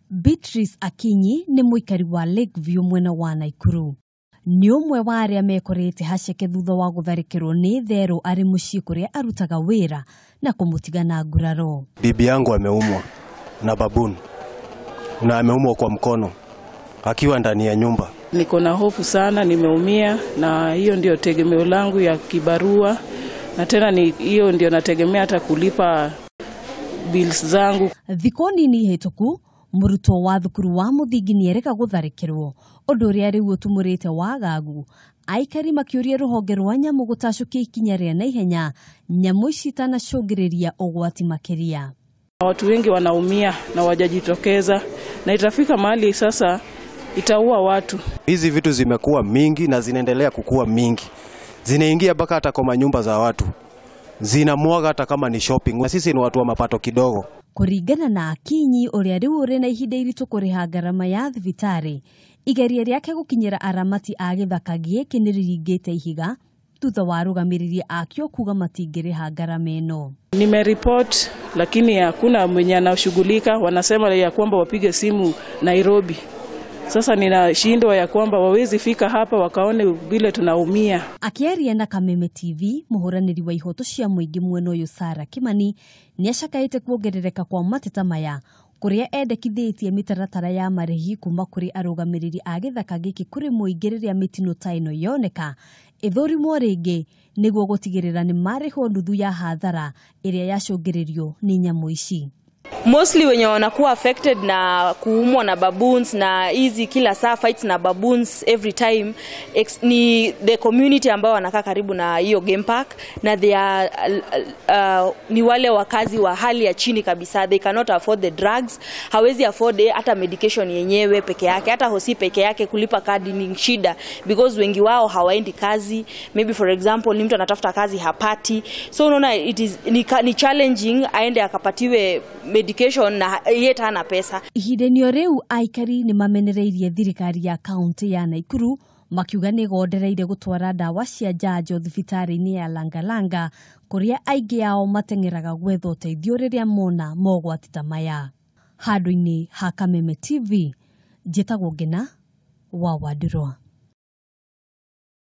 Beatrice Akinyi ni muikari wa Lakeview mwena wa Nakuru. Ni umwe wa aria mekorete haceke thutha wa gutharikirwo ni theeru ari mucii kuria arutaga wira na kumutiga na nguraro. Bibi yangu ameumwa na baboon na ameumwa kwa mkono akiwa ndani ya nyumba. Niko na hofu sana, nimeumia, na hiyo ndio tegemeo langu ya kibarua, na tena ni hiyo ndio nategemea hata kulipa bills zangu. Thikoni ni hetoku muruto wa thukuru wa muthingi niereka gutharikirwo undu ria riu utumurite wagagu. Aikari makiuria Ruhonge rwa nyamu gutacukia ikinya ria na ihenya nyamu ici itanacungiriria ugwati makiria. Watu wengi wanaumia na wajajitokeza, na itafika mahali sasa itaua watu. Hizi vitu zimekuwa mingi na zinaendelea kukua mingi. Zinaingia mpaka hata kwa nyumba za watu. Zinamwaga hata kama ni shopping. Na sisi ni watu wa mapato kidogo. Kuringana na Akinyi uria riu uri na ihinda iritu kuriha ngarama ya thibitari, igeria riake gukinyira aramati a githaka giiki niririgite ihiga thutha wa rugamiriri akio kuga matingiriha ngarama eno. Nimeripoti lakini hakuna mwenye anashughulika. Wanasema ya kwamba wapige simu Nairobi. Sasa ninashindwa ya kwamba wawezi fika hapa wakaone vile tunaumia. Akiaria na Kameme TV, muhuraniri wa ihoto cia muingi mwena uyu Sara Kimani niacakaite kuongerereka kwa mateta maya kuria endekithitie mitaratara ya marihi kuma kuri arugamiriri a githaka giki kuri muingi riria mitino ta ino yoneka ithurimo ringi niguo gutigirira ni mariho nuthu ya hathara iria yacungiririo ni nyamu ici. Mostly wenye wanakuwa affected na kuumwa na baboons na hizi kila saa fights na baboons every time ni the community ambao wanakaa karibu na hiyo game park, na they are ni wale wakazi wa hali ya chini kabisa. They cannot afford the drugs, hawezi afford hata medication yenyewe peke yake, hata hosi peke yake kulipa kadi ni shida, because wengi wao hawaendi kazi. Maybe for example ni mtu anatafuta kazi hapati, so unaona it is ni challenging aende akapatiwe medication na yeta hana pesa. Ihinda-inĩ riu Aikari ni mamenereirie thirikari ya kaunti ya Nakuru makiuga ni gondereire gutwara ndawa cia njanjo thibitari-ini ya Langalanga kuria aingi ao matengeraga gwetha uteithio riria mona mogwati ta maya. Handu-ini ha Kameme TV, njitagwo Ngina wa Wadurwa.